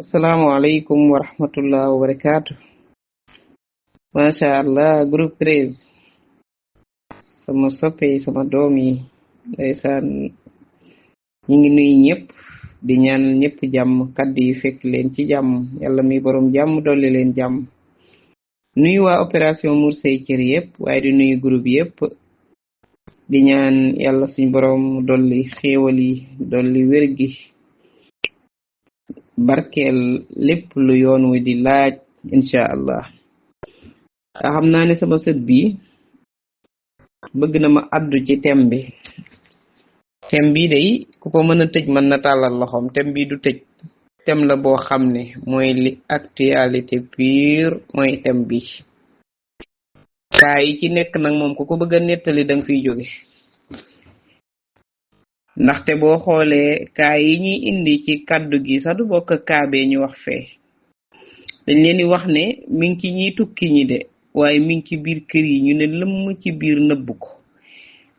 Assalamualaikum warahmatullahi wabarakatuh. Masha Allah, groupe 13 sama soppe sama doom yi ndeysaan ñi ngi nuyu ñëpp di ñaanal ñëpp jàmm kaddu yi fekk leen ci jàmm yàlla mi borom jàmm dolli leen jàmm nuyu waa opération Mur Say Cër yëpp waaye di nuyu groupe yëpp di ñaan yàlla suñ borom dolli xéewal yi dolli wér gi barkeel lépp lu yoon wi di laaj insha allah xam naa ne sama sët bi bëgg na ma addu ci thème bi day ku ko mën a tëj mën na tàllal loxoom thème bi du tëj thème la boo xam ne mooy li actualité pure mooy thème bi kaa yi ci nekk nag moom ku ko bëgg a nettali danga fiy jóge ndaxte boo xoolee kaa yi ñuy indi ci kaddu gi sax du bokk kaabee ñu wax fee dañ leen di wax ne mi ngi ci ñiy tukki ñi de waaye mi ngi ci biir kër yi ñu ne lëmm ci biir nëbb ko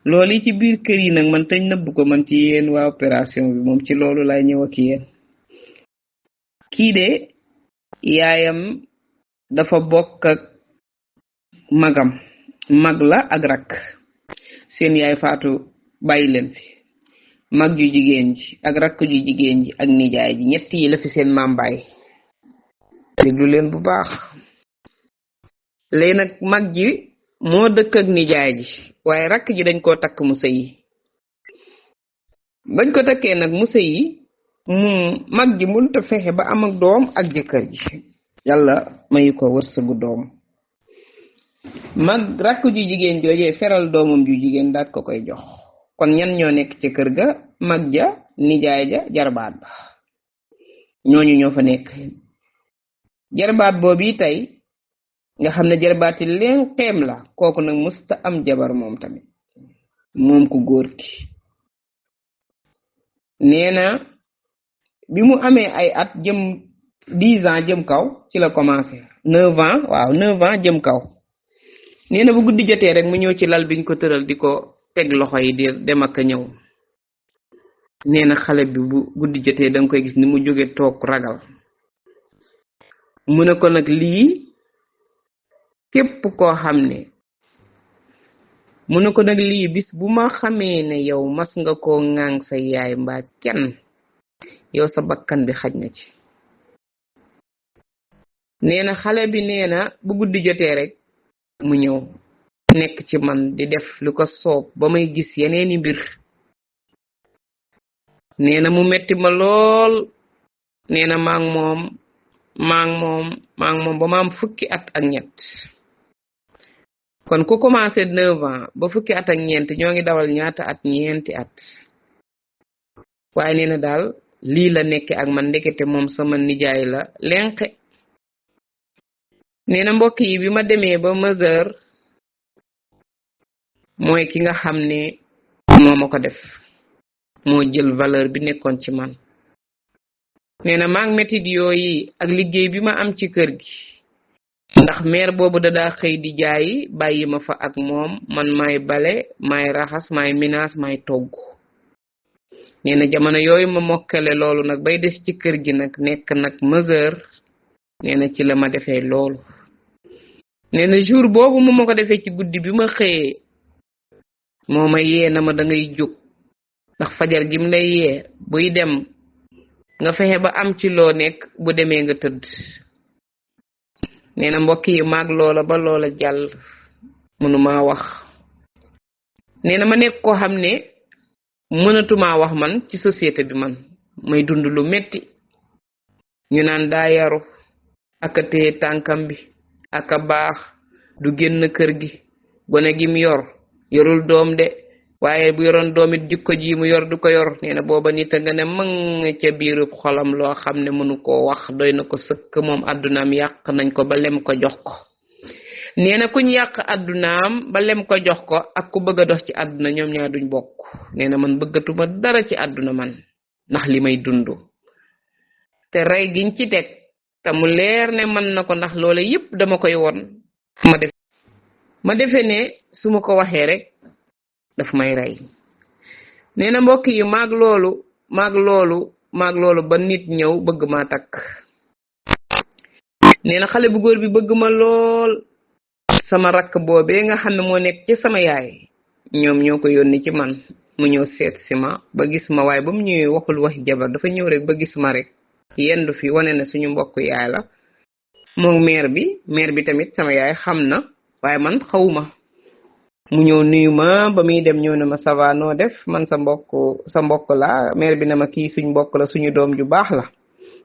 loolu yi ci biir kër yi nag man tañ nëbb ko man ci yéen waa opération bi moom ci loolu lay ñëw ak yéen kii de yaayam dafa bokk ak magam mag la ak rakk seen yaay faatu bàyyi leen fi mag ju jigéen ji ak rakk ju jigéen ji ak nijaay ji ñett yi la fi seen maam bàyyi déglu leen bu baax léegi nag mag ji moo dëkk ak nijaay ji waaye rakk ji dañ koo takk mu sëyi bañ ko takkee nag mu sëyi mag ji mënut a fexe ba am ak doom ak jëkkër ji yàlla mayu ko wërsëgu doom mag rakk ju jigéen joojee feral doomam ju jigéen daat ko koy jox kon ñan ñoo nekk ci kër ga mag ja nijaay ja jarbaat ba ñooñu ñoo fa nekk jarbaat boobu tey nga xam ne jarbaati leen xeem la kooku nag musta am jabar moom tamit moom ku góor ki nee na bi mu amee ay at jëm 10 ans jëm kaw ci la commencé 9 ans jëm kaw nee na bu guddi jotee rek mu ñëw ci lal biñ ko tëral di ko teg loxo yi di dem ak ñëw nee na xale bi bu guddi jotee danga koy gis ni mu jóge toog ragal mu ne ko nag lii képp koo xam ne mu ne ko nag lii bis bu ma xamee ne yow mas nga koo ŋàng sa yaay mbaa kenn yow sa bakkan bi xaj na ci nee na xale bi nee na bu guddi jotee rek mu ñëw nekk ci man di def lu ko soob ba may gis yeneeni mbir nee na mu metti ma lool nee na maa ngi moom ba ma am fukki at ak ñett kon ku commencé 9 ans ba fukki at ak ñeent ñoo ngi dawal ñaata at ñeenti at waaye nee na daal lii la nekke ak man ndekete moom sama nijaay la lenqe nee na mbokk yi bi ma demee ba mesure mooy ki nga xam ne moo ma ko def moo jël valeur bi nekkoon ci man nee na maa ngi metit yooyu ak liggéey bi ma am ci kër gi ndax mère boobu daa xëy di jaay bàyyi ma fa ak moom man may bale may raxas may minaas may togg nee na jamono yooyu ma mokkale loolu nag bay des ci kër gi nag nekk nag mesure nee na ci la ma defee loolu nee na jour boobu mu ma ko defee ci guddi bi ma xëyee moo ma yee na ma da ngay jóg ndax fajar gi mu lay yee buy dem nga fexe ba am ci loo nekk bu demee nga tëdd nee na mbokk yi maag loola ba loola jàll mënuma wax nee na ma nekk koo xam ne mënatuma wax man ci société bi man may dund lu metti ñu naan daa yaru aka téye tànkam bi aka baax du génn kër gi gone gi mu yorul doom de waaye bu yoroon doomit jikko ji mu yor du ko yor nee na booba nit a nga ne mëng ca biirub xolam loo xam ne mënu koo wax doy na ko sëkk moom àddunaam yàq nañ ko ba lem ko jox ko nee na kuñ yàq àddunaam ba lem ko jox ko ak ku bëgg a dox ci àdduna ñoom ñaar duñ bokk nee na man bëggatuma dara ci àdduna man ndax li may dund te rey giñ ci teg te mu leer ne mën na ko ndax loole yépp dama koy won ma defe ne su ma ko waxee rek daf may rey nee na mbokk yi maag loolu ba nit ñëw bëgg maa takk nee na xale bu góor bi bëgg ma lool. sama rakk boobee nga xam ne moo nekk ci sama yaay ñoom ñoo ko yónni ci man mu ñëw seet si ma ba gis ma waaye ba mu ñëwee waxul waxi jabar dafa ñëw rek ba gis ma rek yendu fi wane na suñu mbokk yaay la moom mère bi tamit sama yaay xam na waaye man xawuma mu ñëw nuyu ma ba muy dem ñëw na ma ça va noo def man sa mbokk la mère bi na ma kii suñ mbokk la suñu doom ju baax la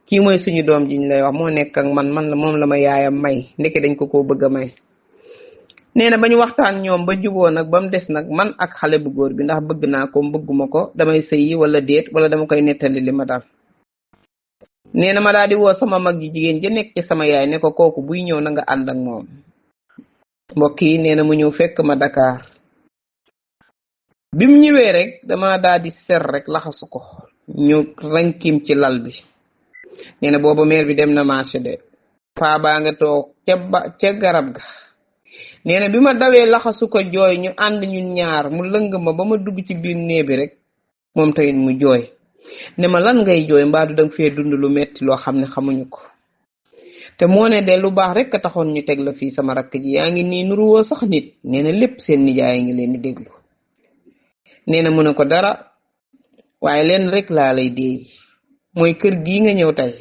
kii mooy suñu doom ji ñu lay wax moo nekk ak man la moom la ma yaayam may ndeke dañ ko bëgg a may. nee na ba ñu waxtaan ñoom ba juboo nag ba mu des nag man ak xale bu góor bi ndax bëgg naa ko bëgguma ko damay sëyi wala déet wala dama koy nettali li ma dal. nee na ma daal di woo sama mag ji jigéen ja nekk ci sama yaay ne ko kooku buy ñëw na nga ànd ak moom. mbokk yi nee na mu ñëw fekk ma Dakar bi mu ñëwee rek dama daal di ser rek laxasu ko ñu rankim ci lal bi. nee na booba mère bi dem na marché de paa baa nga toog ca garab ga. nee na bi ma dawee laxasu ko jooy ñu ànd ñun ñaar mu lëng ma ba ma dugg ci biir néeg bi rek moom tamit mu jooy ne ma lan ngay jooy mbaadu danga fee dund lu metti loo xam ne xamuñu ko te moo ne de lu baax rek a taxoon ñu teg la fii sama rakk ji yaa ngi nii nuruwoo sax nit. nee na lépp seen nijaay ngi leen di déglu. nee na mu ne ko dara waaye leen rek laa lay déey mooy kër gii nga ñëw tey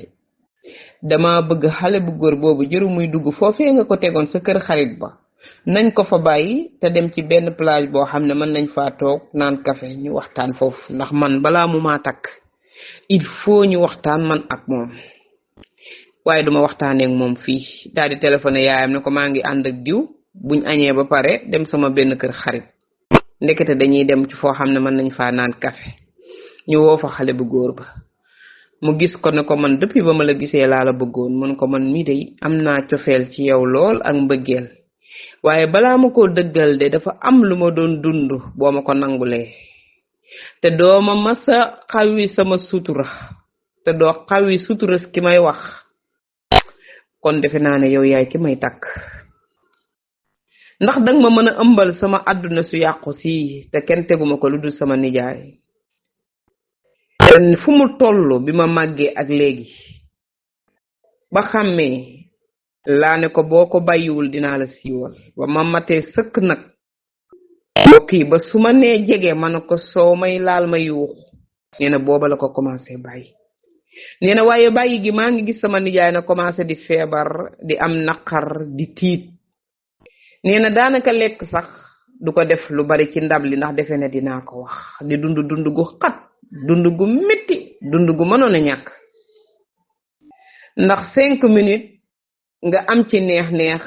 dama bëgg xale bu góor boobu jëru muy dugg foofee nga ko tegoon sa kër xarit ba nañ ko fa bàyyi te dem ci benn plage boo xam ne mën nañ faa toog naan café ñu waxtaan foofu ndax man balaa mu maa takk il faut ñu waxtaan man ak moom waaye duma waxtaanee ak moom fii. daal di téléphoné yaayam ne ko maa ngi ànd ak diw buñ añee ba pare dem sama benn kër xarit ndekete dañuy dem ci foo xam ne mën nañ faa naan café ñu woo fa xale bu góor ba mu gis ko ne ko man depuis ba ma la gisee laa la bëggoon mun ko man mii de am naa cofeel ci yow lool ak mbëggeel waaye balaa ma ko dëggal de dafa am lu ma doon dund boo ma ko nangulee te doo ma masa xawi sama sutura te doo xawi sutura ki may wax kon defe naa ne yow yaay ki may takk ndax danga ma mën a ëmbal sama àdduna su yàqu si te kenn teguma ko lu dul sama nijaay. fu mu toll bi ma màggee ak léegi ba xàmmee laa ne ko boo ko bàyyiwul dinaa la siiwal ba ma matee sëkk nag mbokk yi ba su ma nee jege ma ne ko soo may laal ma yuux. nee na booba la ko commencé bàyyi. nee na waaye bàyyi gi maa ngi gis sama nijaay na commencé di feebar di am naqar di tiit. nee na daanaka lekk sax du ko def lu bari ci ndab li ndax defe ne dinaa ko wax di dund gu xat dund gu metti dund gu mënoon a ñàkk ndax 5 minutes nga am ci neex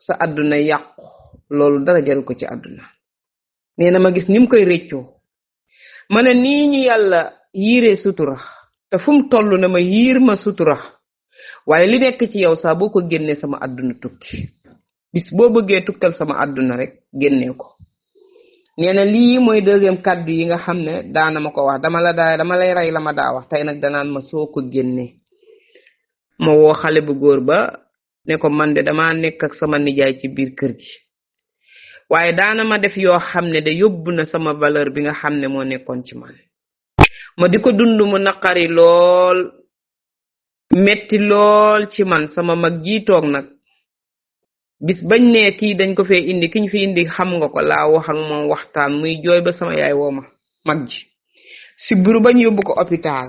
sa àdduna yàqu loolu dara jaru ko ci àdduna. nee na ma gis ni mu koy réccoo ma ne nii ñu yàlla yiiree sutura te fu mu toll na ma yiir ma sutura waaye li nekk ci yow saa boo ko génnee sama àdduna tukki bis boo bëggee tukkal sama àdduna rek génnee ko. nee na lii mooy deuxième kàddu yi nga xam ne daana ma ko wax dama lay rey la ma daa wax tey nag danaan ma soo ko génnee. ma woo xale bu góor ba ne ko man de dama nekk ak sama nijaay ci biir kër gi waaye daana ma def yoo xam ne de yóbbu na sama valeur bi nga xam ne moo nekkoon ci man ma di ko dund mu naqari lool metti lool ci man. sama mag ji toog nag bis bañ ne kii dañ ko fee indi kiñ fi indi xam nga ko laa wax ak moom waxtaan muy jooy ba sama yaay woo ma mag ji si buru bañ yóbbu ko hôpital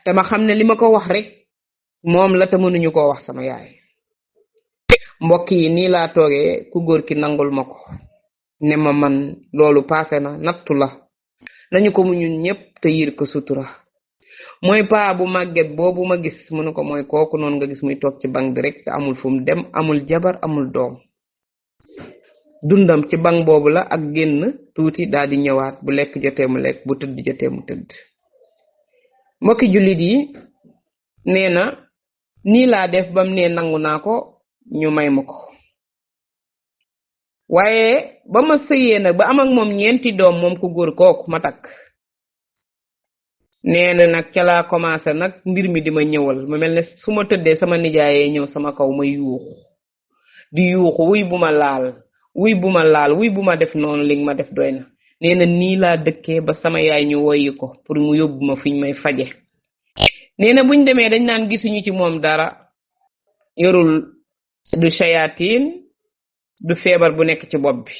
te ma xam ne li ma ko wax rek moom la te mënuñu koo wax sama yaay. mbokk yi nii laa toogee ku góor ki nangul ma ko ne ma man loolu paase na nattu la nañu ko mu ñun ñëpp te yiir ko sutura. mooy paa bu màgget boobu ma gis mu ne ko mooy kooku noonu nga gis muy toog ci bank bi rek te amul fu mu dem amul jabar amul doom dundam ci bank boobu la ak génn tuuti daal di ñëwaat bu lekk jotee mu lekk bu tëdd jotee mu tëdd. mbokki jullit yi nee na nii laa def bam ne nangu naa ko ñu may ma ko waaye ba ma sëyee nag ba am ak moom 4 doom moom ku góor kooku ma takk. nee na nag ca laa commencé nag mbir mi di ma ñëwal mu mel ne su ma tëddee sama nijaayee ñëw sama kaw ma yuuxu di yuuxu wuy bu ma laal wuy bu ma def noonu li nga ma def doy na. nee na nii laa dëkkee ba sama yaay ñu woyi ko pour mu yóbbu ma fiñ may faje. nee na buñ demee dañ naan gisuñu ci moom dara yorul du shayatin du feebar bu nekk ci bopp bi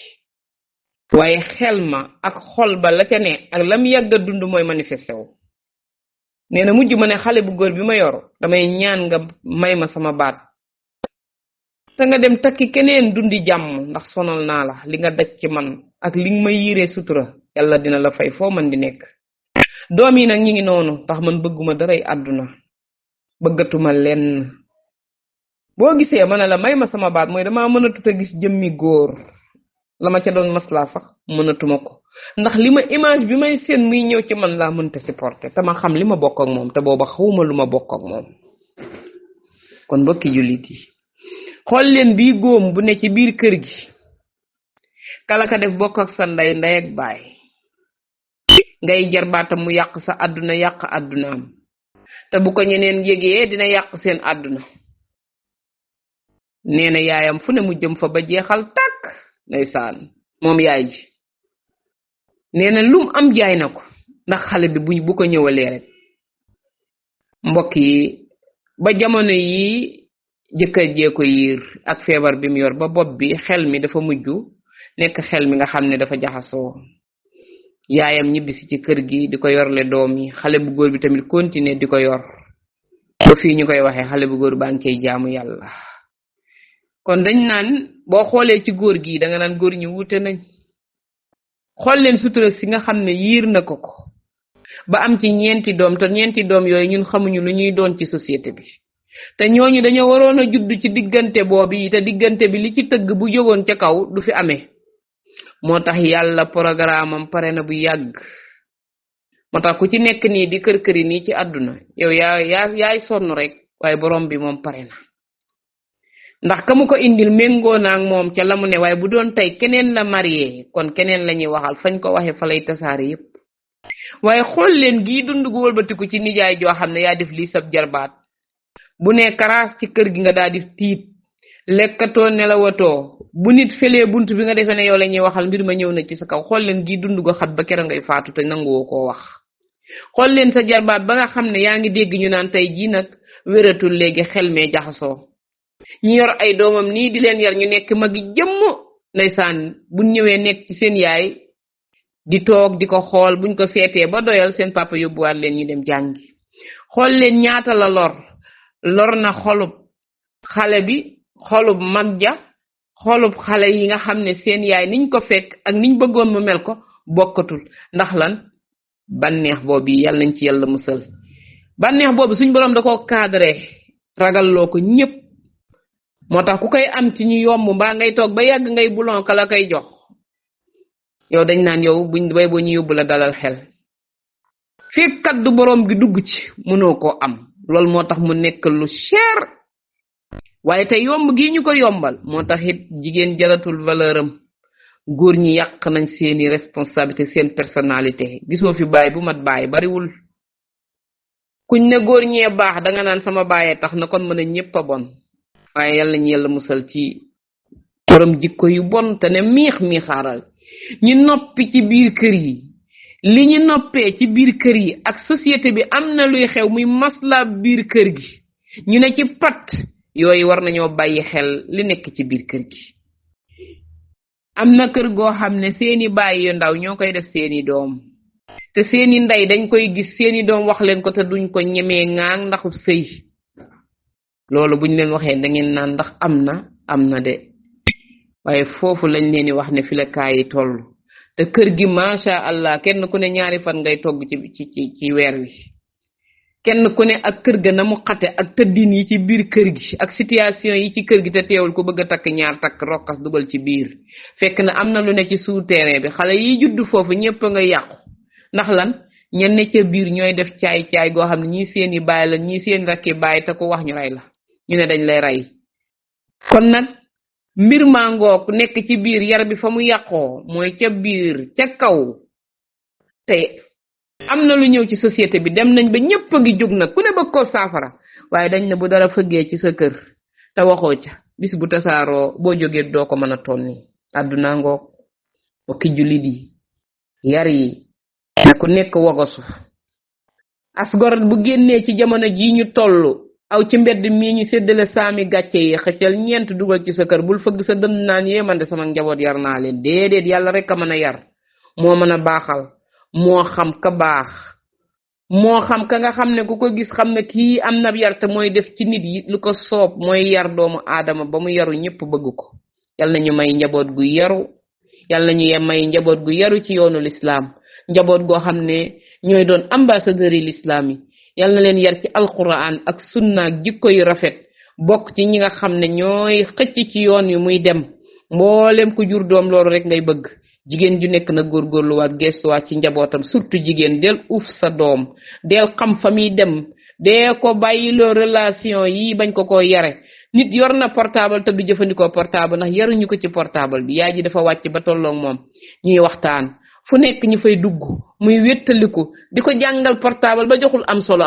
waaye xel ma ak xol ba la ca ne ak lam yàgg a dund mooy manifesté wu nee na mujj ma ne xale bu góor bi ma yor damay ñaan nga may ma sama baat te nga dem takki keneen dundi jàmm ndax sonal naa la li nga daj ci man ak li nga may yiree sutura yàlla dina la fay foo man di nekk doom yi nag ñi ngi noonu tax man bëgguma daray àdduna bëggatuma lenn boo gisee ma ne la may ma sama baat mooy damaa mënatut a gis jëmmi góor la ma ca doon maslaa sax mënatuma ko ndax li ma image bi may seen muy ñëw ci man laa mënta supporter te ma xam li ma bokk ak moom te booba xawma lu ma bokk ak moom kon mbokki jullit yi xool leen bii góom bu ne ci biir kër gi kala ka def bokk ak sa ndey ak baay ngay jarbaatam mu yàq sa àdduna yàq àddunaam te bu ko ñeneen yégee dina yàq seen àdduna nee na yaayam fu ne mu jëm fa ba jeexal tàkk ndeysaan moom yaay ji nee na lum am jaay na ko ndax xale bi bu ko ñëwalee rek mbokk yi ba jamono yi jëkkër jee ko yiir ak feebar bi mu yor ba bopp bi xel mi dafa mujj nekk xel mi nga xam ne dafa jaxasoo yaayam ñibbisi ci kër gi di ko yorle doom yi xale bu góor bi tamit continuer di ko yor ba fii ñu koy waxee xale bu góor baa ngi cay jaamu yàlla kon dañ naan boo xoolee ci góor gi da nga naan góor ñi wuute nañ xool leen sutura si nga xam ne yiir na ko ba am ci ñeenti doom te ñeenti doom yooyu ñun xamuñu lu ñuy doon ci société bi te ñooñu dañoo waroon a judd ci diggante boobu yi te diggante bi li ci tëgg bu jógoon ca kaw du fi amee moo tax yàlla programme am pare na bu yàgg moo tax ku ci nekk nii di kër-këri nii ci àdduna yow yaay sonn rek waaye borom bi moom pare na ndax ka mu ko indil méngoo naa ak moom ca la mu ne waaye bu doon tey keneen la marié kon keneen la ñuy waxal fañ ko waxee fa lay tasaare yépp waaye xool leen gii dund gu wëlbatiku ci nijaay joo xam ne yaa def lii sab jarbaat bu ne karaas ci kër gi nga daal di tiit lekkatoo nelawatoo bu nit felee bunt bi nga defee ne yow la ñuy waxal mbir ma ñëw na ci sa kaw xool leen gii dund go xat ba kera ngay faatu te nanguwoo koo wax xool leen sa jarbaat ba nga xam ne yaa ngi dégg ñu naan tey jii nag wératul léegi xel mee jaxasoo ñi yor ay doomam nii di leen yar ñu nekk magi jëmm ndeysaan buñ ñëwee nekk ci seen yaay di toog di ko xool buñ ko seetee ba doyal seen papa yóbbuwaat leen ñu dem jàngi xool leen ñaata la lor na xolub xale bi xolub mag ja xolub xale yi nga xam ne seen yaay niñ ko fekk ak niñ bëggoon mu mel ko bokkatul ndax lan bànneex boobu yàlla nañ ci yàlla musal bànneex boobu suñ borom da koo cadré ragalloo ko ñépp moo tax ku koy am ci ñu yomb mbaa ngay toog ba yàgg ngay bulon ka la koy jox yow dañ naan yow buñ bay boo ñu yóbbu la dalal xel fekk kaddu borom gi dugg ci mënoo koo am loolu moo tax mu nekk lu cher waaye te yomb gi ñu ko yombal moo tax it jigéen jalatul valeur am góor ñi yàq nañ seeni responsabilité seen personnalité gisoo fi baay bu mat baay bariwul kuñ ne góor ñee baax da nga naan sama baayee tax na kon mën a ñépp a bon waaye yàlla ñu yàlla musal ci borom jikko yu bon te ne miixaaral ñi noppi ci biir kër yi li ñu noppee ci biir kër yi ak société bi am na luy xew muy masla biir kër gi ñu ne ci pat yooyu war nañoo bàyyi xel li nekk ci biir kër gi am na kër goo xam ne seeni baay yu ndaw ñoo koy def seeni doom te seeni ndey dañ koy gis seeni doom wax leen ko te duñ ko ñemee ŋaang ndaxu sëy loolu buñ leen waxee da ngeen naan ndax am na de waaye foofu lañ leen di wax ne fi la kaay yi toll te kër gi macha allah kenn ku ne ñaari fan ngay togg ci weer wi kenn ku ne ak kër ga na mu xate ak tëddin yi ci biir kër gi ak situation yi ci kër gi te teewul ko bëgg a takk ñaar takk rokkas dugal ci biir fekk na am na lu ne ci souterrain bi xale yi judd foofu ñépp nga yàqu ndax lan ñen ne ca biir ñooy def caay goo xam ne ñii seeni baay la ñii seen rakki baay te ko wax ñu rey la ñu ne dañ lay rey kon nag mbir maa ngoog nekk ci biir yar bi fa mu yàqoo mooy ca biir ca kaw te am na lu ñëw ci société bi dem nañ ba ñëpp a ngi jóg nag ku ne bëgg koo saafara waaye dañ ne bu dara fëggee ci sa kër te waxoo ca bis bu tasaaroo boo jógee doo ko mën a tonni àdduna ngoog bokki jullit yi yar yi na ku nekk wogosu asgor bu génnee ci jamono ji ñu toll aw ci mbedd mi ñu séddale saami gàcce yi xëccal ñeent dugal ci sa kër bul fëgg sa dënd naan yee man de sama njaboot yar naa leen déedéet yàlla rek a mën a yar moo mën a baaxal moo xam ka baax moo xam ka nga xam ne ku ko gis xam ne kii am na yar te mooy def ci nit yi lu ko soob mooy yar doomu aadama ba mu yaru ñëpp bëgg ko yal nañu may njaboot gu yaru yal nañu may njaboot gu yaru ci yoonu lislaam njaboot goo xam ne ñooy doon ambassadeur yi lislaam yi yal na leen yar ci alquran ak sunna ak jikko yu rafet bokk ci ñi nga xam ne ñooy xëcc ci yoon yu muy dem mboolem ku jur doom loolu rek ngay bëgg jigéen ju nekk na góorgóorluwaat gestuwaat ci njabootam surtout jigéen del uuf sa doom del xam fa muy dem dee ko bàyyiloo relation yi bañ ko yare nit yor na portable te du jëfandikoo portable ndax yaruñu ko ci portable bi yaay ji dafa wàcc ba tolloog moom ñuy waxtaan fu nekk ñu fay dugg muy wéttaliku di ko jàngal portable ba joxul am solo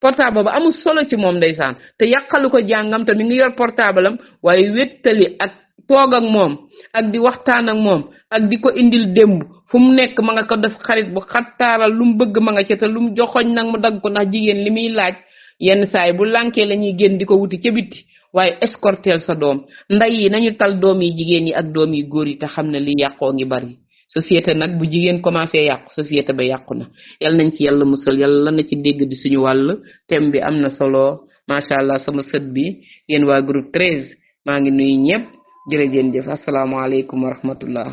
portable ba amul solo ci moom ndeysaan te yàqalu ko jàngam te mi ngi yor portable am waaye wéttali ak toog ak moom ak di waxtaan ak moom ak di ko indil démb fu mu nekk ma nga ko def xarit bu xattaaral lu mu bëgg ma nga ca te lu mu joxoñ nag mu dagg ko ndax jigéen li muy laaj yenn saay bu lànkee la ñuy génn di ko wuti ca bitti waaye escorteel sa doom nday yi nañu tal doom yi jigéen yi ak doom yi góor yi te xam ne li yàqoo ngi bari société nag bu jigéen commencé yàqu société ba yàqu na yal nañ ci yàlla musal yàlla na ci dégg di suñu wàll thème bi am na solo macha allah sama sët bi yéen waa groupe 13 maa ngi nuyu ñëpp jërëjëf asalaamaaleykum wa rahmatullah